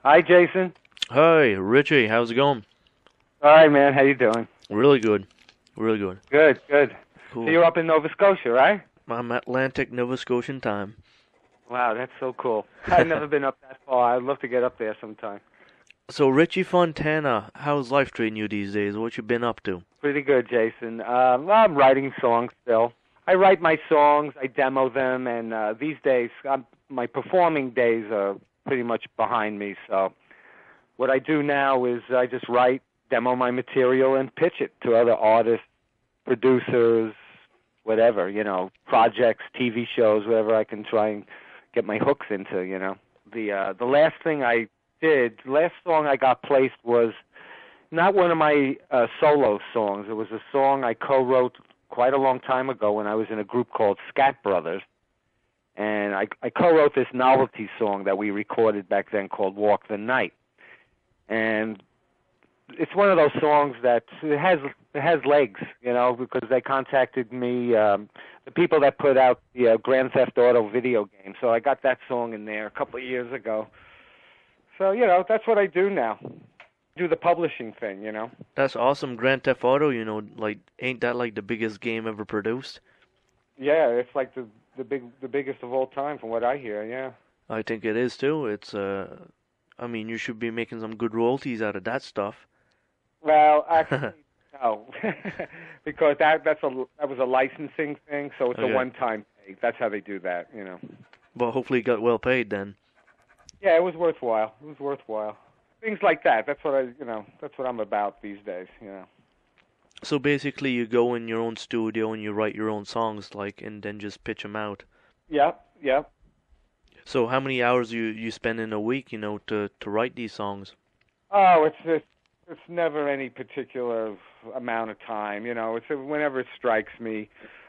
Hi, Jason. Hi, Richie. How's it going? All right, man. How you doing? Really good. Really good. Good, good. So Cool. you're up in Nova Scotia, right? I'm Atlantic, Nova Scotian time. Wow, that's so cool. I've never been up that far. I'd love to get up there sometime. So, Richie Fontana, how's life treating you these days? What you been up to? Pretty good, Jason. Well, I'm writing songs still. I write my songs, I demo them, and these days, my performing days are pretty much behind me. So what I do now is I just write, demo my material, and pitch it to other artists, producers, whatever, projects, TV shows, whatever I can try and get my hooks into. The last thing I did, last song I got placed was not one of my solo songs. It was a song I co-wrote quite a long time ago when I was in a group called Scat Brothers. And I co-wrote this novelty song that we recorded back then called Walk the Night. And it's one of those songs that it has legs, because they contacted me, the people that put out the Grand Theft Auto video game. So I got that song in there a couple of years ago. So, that's what I do now. Do the publishing thing, That's awesome. Grand Theft Auto, ain't that like the biggest game ever produced? Yeah, it's like the biggest of all time from what I hear, yeah. I think it is too. You should be making some good royalties out of that stuff. Well, actually, no, because that was a licensing thing, so it's Okay. a one-time pay. That's how they do that, Well, hopefully you got well paid then. Yeah, it was worthwhile. It was worthwhile. Things like that. That's what that's what I'm about these days, So basically you go in your own studio and you write your own songs, and then just pitch them out. Yep, yep. So how many hours you spend in a week, to write these songs? Oh, it's never any particular amount of time, It's whenever it strikes me.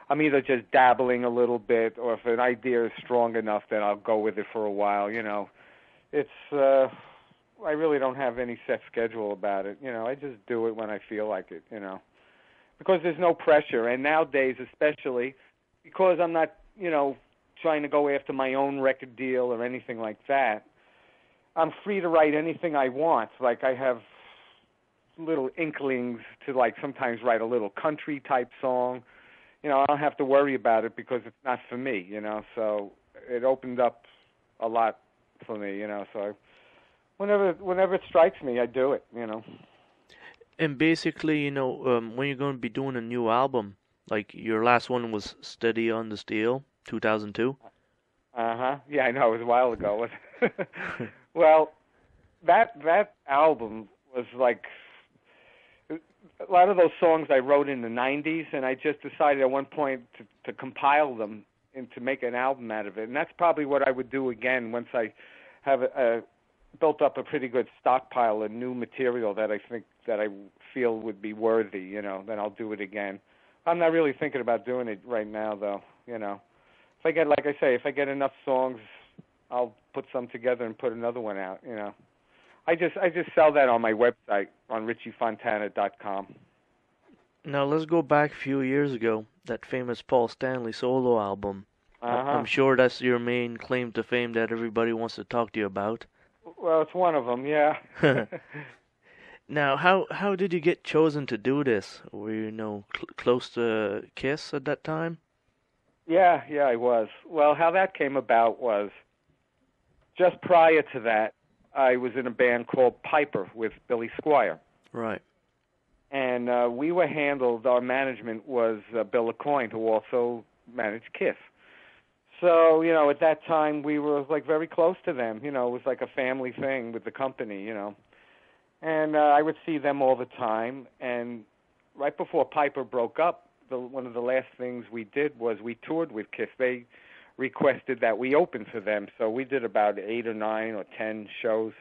I'm either just dabbling a little bit, or if an idea is strong enough, then I'll go with it for a while, It's I really don't have any set schedule about it, I just do it when I feel like it, because there's no pressure. And nowadays, especially because I'm not, trying to go after my own record deal or anything like that, I'm free to write anything I want. Like I have little inklings to sometimes write a little country type song. I don't have to worry about it because it's not for me, So it opened up a lot for me, So whenever it strikes me, I do it, And basically, when you're going to be doing a new album, like your last one was Steady on the Steel, 2002. Uh-huh. Yeah, I know. It was a while ago. Well, that album was like a lot of those songs I wrote in the 90s, and I just decided at one point to compile them and to make an album out of it. And that's probably what I would do again once I have built up a pretty good stockpile of new material that I feel would be worthy, then I'll do it again. I'm not really thinking about doing it right now, though, If I get, like I say, if I get enough songs, I'll put some together and put another one out, I just sell that on my website, on richiefontana.com. Now let's go back a few years ago, that famous Paul Stanley solo album. Uh-huh. I'm sure that's your main claim to fame that everybody wants to talk to you about. Well, it's one of them, yeah. Now, how did you get chosen to do this? Were you, close to Kiss at that time? Yeah, I was. Well, how that came about was just prior to that, I was in a band called Piper with Billy Squier. Right. And we were handled, our management was Bill LaCoin, who also managed Kiss. So, at that time, we were, very close to them. It was like a family thing with the company, And I would see them all the time. And right before Piper broke up, one of the last things we did was we toured with Kiss. They requested that we open for them, so we did about 8 or 9 or 10 shows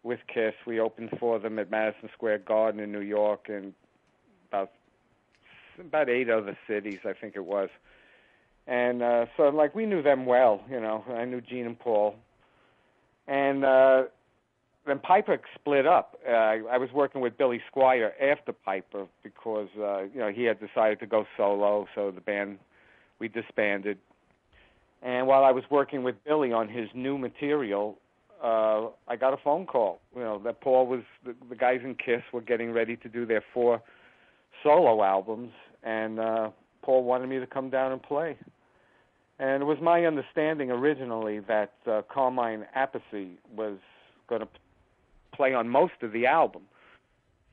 with Kiss. We opened for them at Madison Square Garden in New York and about 8 other cities, I think it was. And so, we knew them well, I knew Gene and Paul. And then Piper split up. I was working with Billy Squier after Piper because, he had decided to go solo, so the band, we disbanded. And while I was working with Billy on his new material, I got a phone call, that Paul was, the guys in KISS were getting ready to do their 4 solo albums, and Paul wanted me to come down and play. And it was my understanding originally that Carmine Appice was going to play on most of the album.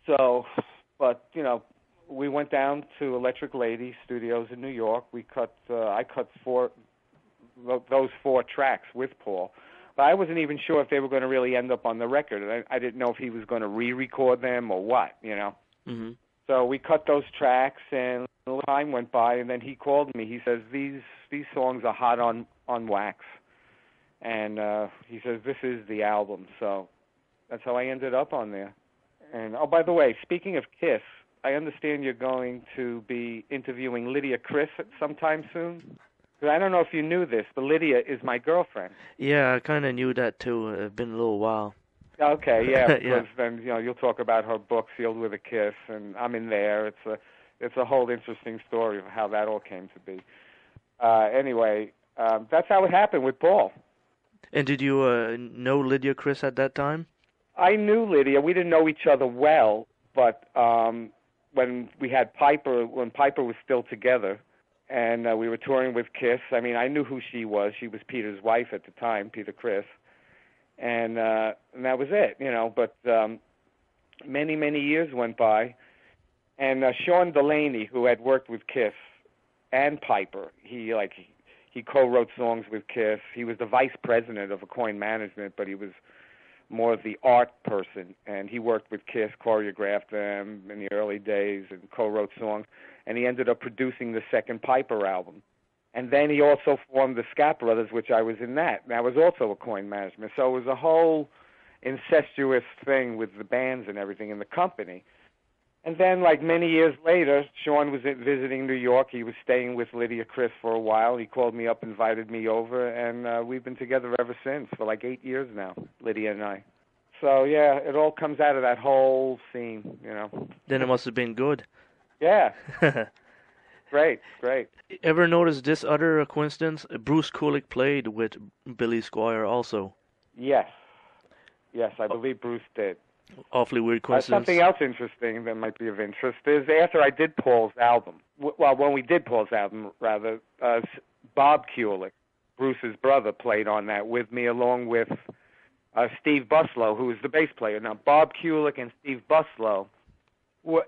So, but, we went down to Electric Lady Studios in New York. I cut those 4 tracks with Paul. But I wasn't even sure if they were going to really end up on the record. I didn't know if he was going to re-record them or what, Mm-hmm. So we cut those tracks, and a little time went by, and then he called me. He says, these songs are hot on wax. And he says, this is the album. So that's how I ended up on there. And, oh, by the way, speaking of KISS, I understand you're going to be interviewing Lydia Criss sometime soon. I don't know if you knew this, but Lydia is my girlfriend. Yeah, I kind of knew that too. It's been a little while. Okay, yeah, because yeah. then you'll talk about her book Sealed with a Kiss, and I'm in there. It's a whole interesting story of how that all came to be. Anyway, that's how it happened with Paul. And did you know Lydia Criss at that time? I knew Lydia. We didn't know each other well, but when we had Piper, when Piper was still together, and we were touring with KISS. I mean, I knew who she was. She was Peter's wife at the time, Peter Criss. And that was it, But many, many years went by. And Sean Delaney, who had worked with KISS and Piper, he co-wrote songs with KISS. He was the vice president of Coin Management, but he was more of the art person. And he worked with KISS, choreographed them in the early days, and co-wrote songs. And he ended up producing the second Piper album. And then he also formed the Scat Brothers, which I was in that. That was also a Coin Management. So it was a whole incestuous thing with the bands and everything in the company. And then, many years later, Sean was visiting New York. He was staying with Lydia Criss for a while. He called me up, invited me over, and we've been together ever since for 8 years now, Lydia and I. So, yeah, it all comes out of that whole scene, Then it must have been good. Yeah. Great. Ever notice this other coincidence? Bruce Kulick played with Billy Squier also. Yes, I believe Bruce did. Awfully weird coincidence. Something else interesting that might be of interest is after I did Paul's album, when we did Paul's album, rather, Bob Kulick, Bruce's brother, played on that with me, along with Steve Buslow, who was the bass player. Now, Bob Kulick and Steve Buslow,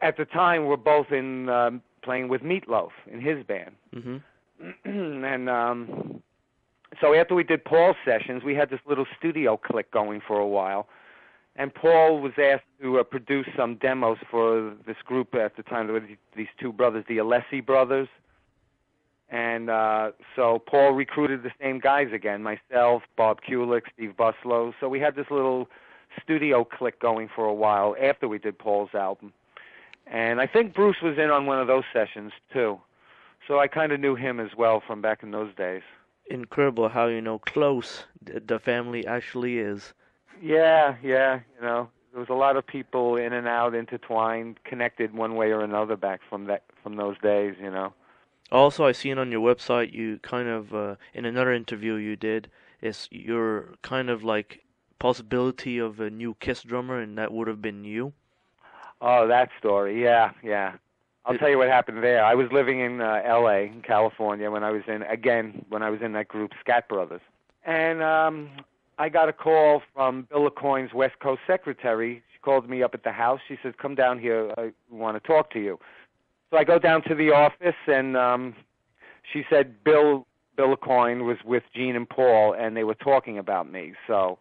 at the time, were both in playing with Meatloaf in his band. Mm-hmm. And so after we did Paul's sessions, we had this little studio clique going for a while. And Paul was asked to produce some demos for this group at the time. There were these 2 brothers, the Alessi brothers. And so Paul recruited the same guys again, myself, Bob Kulick, Steve Buslow. So we had this little studio clique going for a while after we did Paul's album. And I think Bruce was in on one of those sessions, too. So I kind of knew him as well from back in those days. Incredible how, close the family actually is. Yeah. There was a lot of people in and out, intertwined, connected one way or another back from those days, Also, I seen on your website, you kind of, in another interview you did, is your kind of possibility of a new KISS drummer, and that would have been you. Oh, that story, yeah. I'll tell you what happened there. I was living in L.A., in California, when I was in that group, Scat Brothers. And I got a call from Bill LaCoin's West Coast secretary. She called me up at the house. She said, come down here. I want to talk to you. So I go down to the office, and she said Bill LaCoin was with Gene and Paul, and they were talking about me. So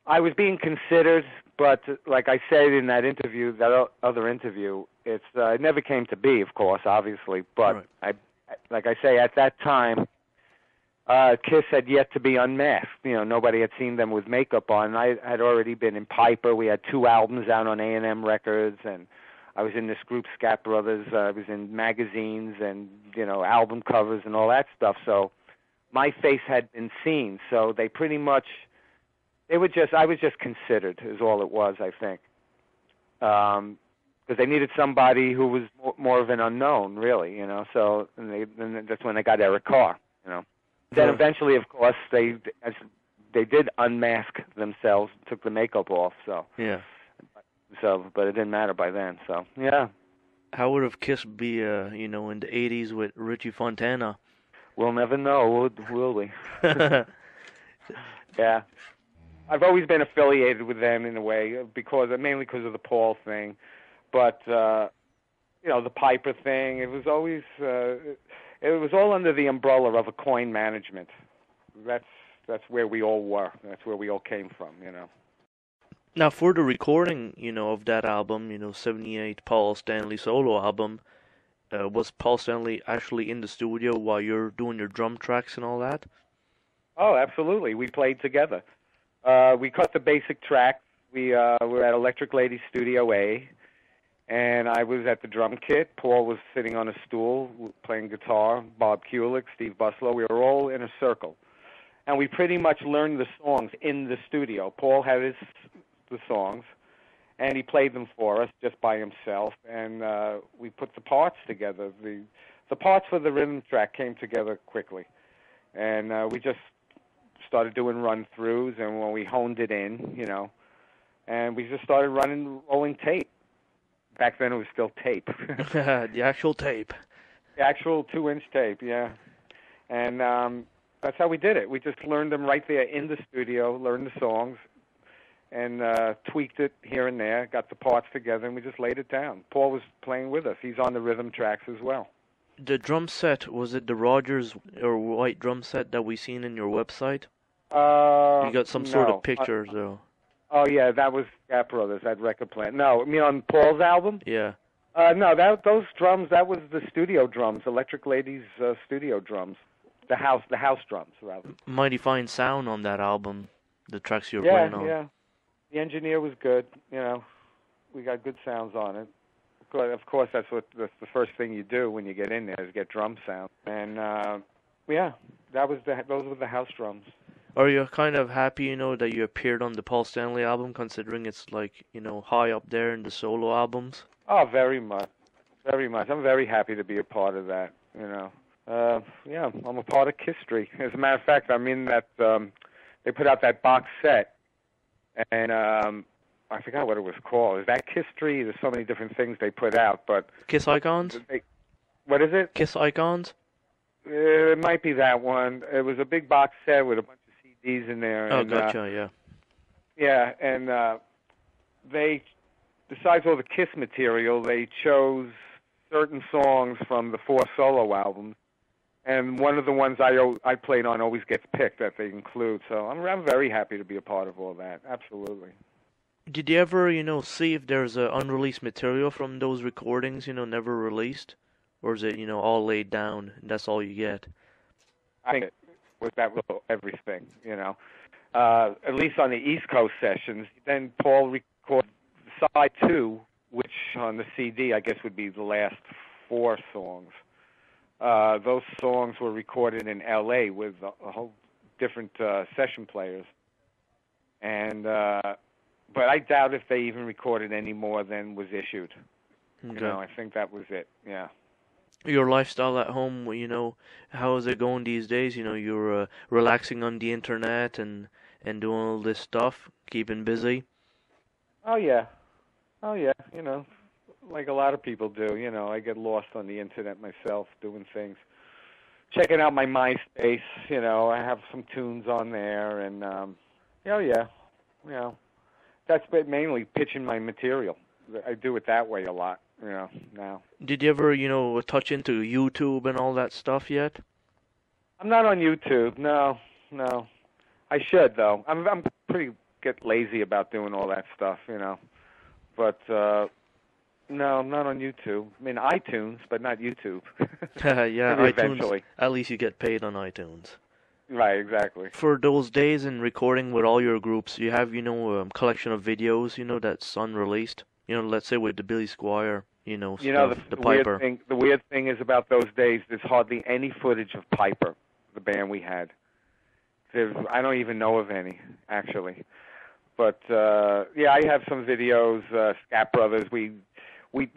I was being considered, but like I said in that interview, that other interview, it never came to be, of course, obviously. But right. Like I say, at that time, KISS had yet to be unmasked. Nobody had seen them with makeup on. I had already been in Piper. We had 2 albums out on A&M Records, and I was in this group, Scat Brothers. I was in magazines and, album covers and all that stuff. So my face had been seen. So they pretty much, I was just considered is all it was, I think. Because they needed somebody who was more of an unknown, really, So and that's when they got Eric Carr, Then eventually, of course, as did unmask themselves, took the makeup off. So yeah. but it didn't matter by then. So yeah. How would have Kiss be, in the '80s with Richie Fontana? We'll never know, will we? Yeah. I've always been affiliated with them in a way, mainly because of the Paul thing, but the Piper thing. It was always it was all under the umbrella of a coin management. That's where we all were. That's where we all came from. Now, for the recording, of that album, '78 Paul Stanley solo album, was Paul Stanley actually in the studio while you're doing your drum tracks and all that? Oh, absolutely. We played together. We cut the basic tracks. We were at Electric Lady Studio A, and I was at the drum kit. Paul was sitting on a stool playing guitar. Bob Kulick, Steve Buslow. We were all in a circle, and we pretty much learned the songs in the studio. Paul had the songs, and he played them for us just by himself, and we put the parts together. The parts for the rhythm track came together quickly, and we just started doing run-throughs, and when we honed it in, and we just started rolling tape. Back then it was still tape. The actual tape. The actual 2-inch tape, yeah. And that's how we did it. We just learned them right there in the studio, learned the songs, and tweaked it here and there, got the parts together, and we just laid it down. Paul was playing with us. He's on the rhythm tracks as well. The drum set, was it the Rogers or white drum set that we seen in your website? You got some sort of pictures, though. Oh, yeah, that was Gap Brothers, that record plant. No, I mean on Paul's album? Yeah. No, those drums, that was the studio drums, Electric Lady's studio drums. The house drums, rather. Mighty fine sound on that album, the tracks you were playing on. Yeah. The engineer was good, We got good sounds on it. Of course, that's the first thing you do when you get in there is get drum sound. And, those were the house drums. Are you kind of happy, that you appeared on the Paul Stanley album, considering it's like, high up there in the solo albums? Oh, very much. Very much. I'm very happy to be a part of that, I'm a part of history. As a matter of fact, I'm in that, they put out that box set, and I forgot what it was called. Is that History? There's so many different things they put out, but... Kiss Icons? What is it? Kiss Icons? It might be that one. It was a big box set with a bunch of CDs in there. Oh, gotcha, yeah. Yeah, and they, besides all the Kiss material, they chose certain songs from the 4 solo albums, and one of the ones I played on always gets picked that they include. So I'm very happy to be a part of all that. Absolutely. Did you ever, see if there's unreleased material from those recordings, never released? Or is it, all laid down, and that's all you get? I think that was everything, At least on the East Coast sessions. Then Paul recorded side 2, which on the CD, I guess, would be the last 4 songs. Those songs were recorded in L.A. with a whole different session players. And... but I doubt if they even recorded any more than was issued. Okay. I think that was it, yeah. Your lifestyle at home, how is it going these days? You're relaxing on the internet and doing all this stuff, keeping busy? Oh, yeah, like a lot of people do, I get lost on the internet myself doing things. Checking out my MySpace, I have some tunes on there, and, that's mainly pitching my material. I do it that way a lot, now. Did you ever, touch into YouTube and all that stuff yet? I'm not on YouTube, no. I should, though. I'm pretty get lazy about doing all that stuff, But, no, I'm not on YouTube. I mean, iTunes, but not YouTube. Yeah, maybe iTunes, eventually. At least you get paid on iTunes. Right, exactly. For those days in recording with all your groups, you have, a collection of videos, that's unreleased. Let's say with the Billy Squier, stuff, the Piper. The weird thing is about those days, there's hardly any footage of Piper, the band we had. I don't even know of any, actually. But, I have some videos, Scat Brothers.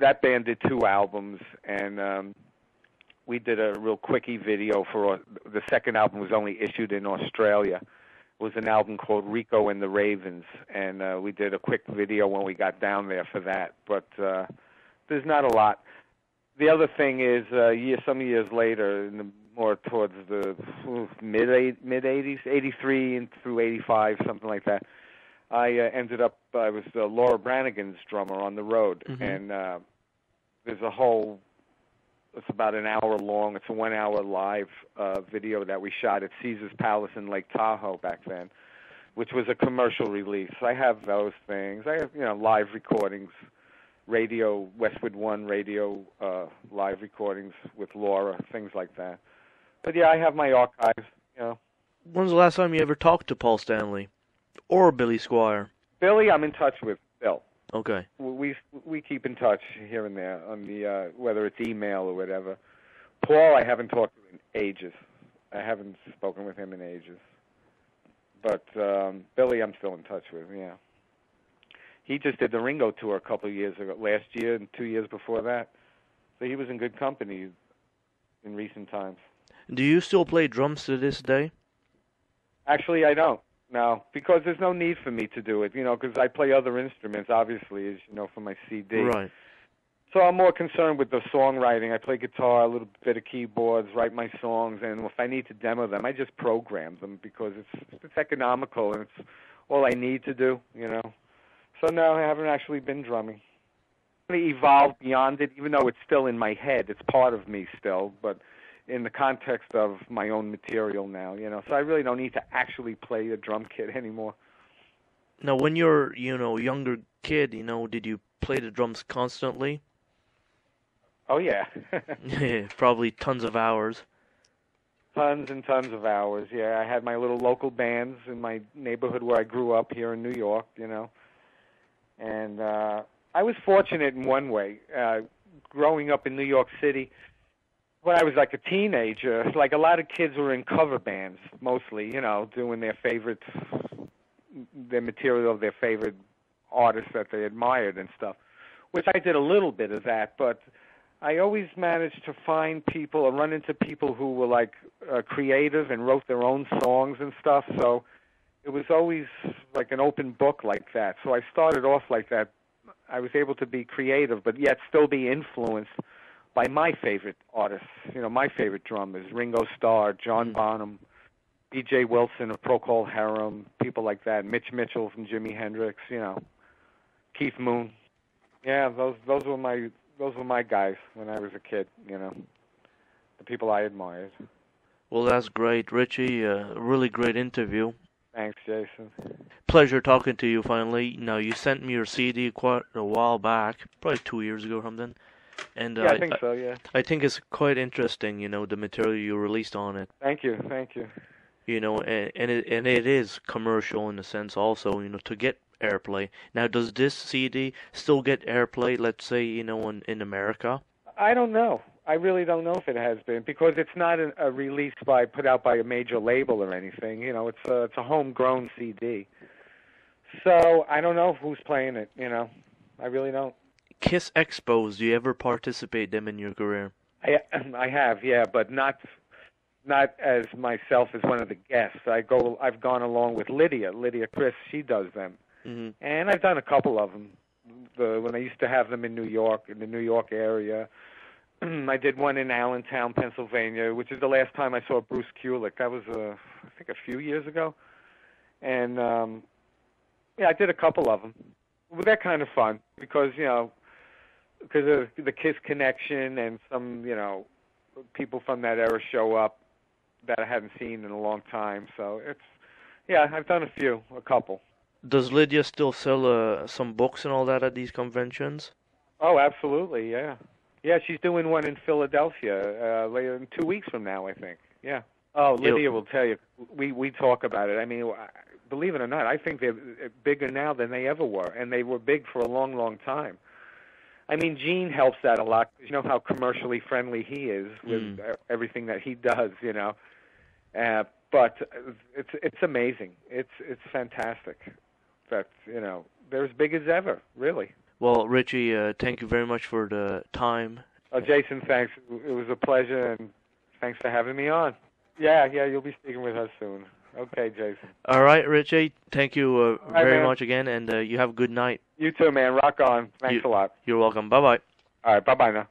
That band did 2 albums, and we did a real quickie video for the second album was only issued in Australia. was an album called Rico and the Ravens, and we did a quick video when we got down there for that. But there's not a lot. The other thing is, some years later, more towards the mid '80s, '83 and through '85, something like that, I was Laura Branigan's drummer on the road, and there's a whole. It's about an hour long. It's a 1 hour live video that we shot at Caesar's Palace in Lake Tahoe back then, which was a commercial release. I have those things. I have live recordings. Radio, Westwood One radio live recordings with Laura, things like that. But yeah, I have my archives, When's the last time you ever talked to Paul Stanley? Or Billy Squier? Billy, I'm in touch with. Bill. Okay. We keep in touch here and there on the whether it's email or whatever. Paul, I haven't talked to in ages. I haven't spoken with him in ages. But Billy, I'm still in touch with, yeah. He just did the Ringo tour a couple of years ago, last year and 2 years before that. So he was in good company in recent times. Do you still play drums to this day? Actually, I don't. No, because there's no need for me to do it, because I play other instruments, obviously, as you know, for my CD. Right. So I'm more concerned with the songwriting. I play guitar, a little bit of keyboards, write my songs, and if I need to demo them, I just program them because it's economical and it's all I need to do, So no, I haven't actually been drumming. I evolved beyond it, even though it's still in my head. It's part of me still, but in the context of my own material now, So I really don't need to actually play a drum kit anymore. Now, when you're, younger kid, did you play the drums constantly? Oh, yeah. Yeah, probably tons of hours. Tons and tons of hours, yeah. I had my little local bands in my neighborhood where I grew up here in New York, And I was fortunate in one way. Growing up in New York City, when I was like a teenager, like a lot of kids were in cover bands, mostly, doing their material of their favorite artists that they admired and stuff, which I did a little bit of that, but I always managed to find people or run into people who were like creative and wrote their own songs and stuff, so it was always like an open book like that. So I started off like that. I was able to be creative, but yet still be influenced by my favorite artists, my favorite drummers, Ringo Starr, John Bonham, B.J. Wilson of Procol Harum, people like that, Mitch Mitchell from Jimi Hendrix, Keith Moon. Yeah, those were my guys when I was a kid, the people I admired. Well, that's great, Richie. A really great interview. Thanks, Jason. Pleasure talking to you finally. Now, you sent me your CD quite a while back, probably 2 years ago or something. And yeah, I think so, yeah. I think it's quite interesting, the material you released on it. Thank you. And it is commercial in a sense also, to get airplay. Now, does this CD still get airplay, let's say, in America? I don't know. I really don't know if it has been, because it's not a release put out by a major label or anything. It's a homegrown CD. So I don't know who's playing it, I really don't. Kiss Expos, do you ever participate them in your career? I have, yeah, but not as myself as one of the guests. I've gone along with Lydia Criss. She does them, and I've done a couple of them. When I used to have them in New York, in the New York area, I did one in Allentown, Pennsylvania, which is the last time I saw Bruce Kulick. That was I think a few years ago, and I did a couple of them. Well, they're kind of fun because because of the Kiss connection, and some, people from that era show up that I hadn't seen in a long time. So I've done a couple. Does Lydia still sell some books and all that at these conventions? Oh, absolutely, yeah. Yeah, she's doing one in Philadelphia later in 2 weeks from now, I think. Yeah. Oh, Lydia will tell you. We talk about it. I mean, believe it or not, I think they're bigger now than they ever were, and they were big for a long, long time. I mean, Gene helps that a lot. You know how commercially friendly he is with everything that he does. But it's amazing. It's fantastic. That they're as big as ever, really. Well, Richie, thank you very much for the time. Oh, Jason, thanks. It was a pleasure, and thanks for having me on. Yeah, you'll be speaking with us soon. Okay, Jason. All right, Richie. Thank you very man. much again, and you have a good night. You too, man. Rock on. Thanks a lot. You're welcome. Bye-bye. All right, bye-bye now.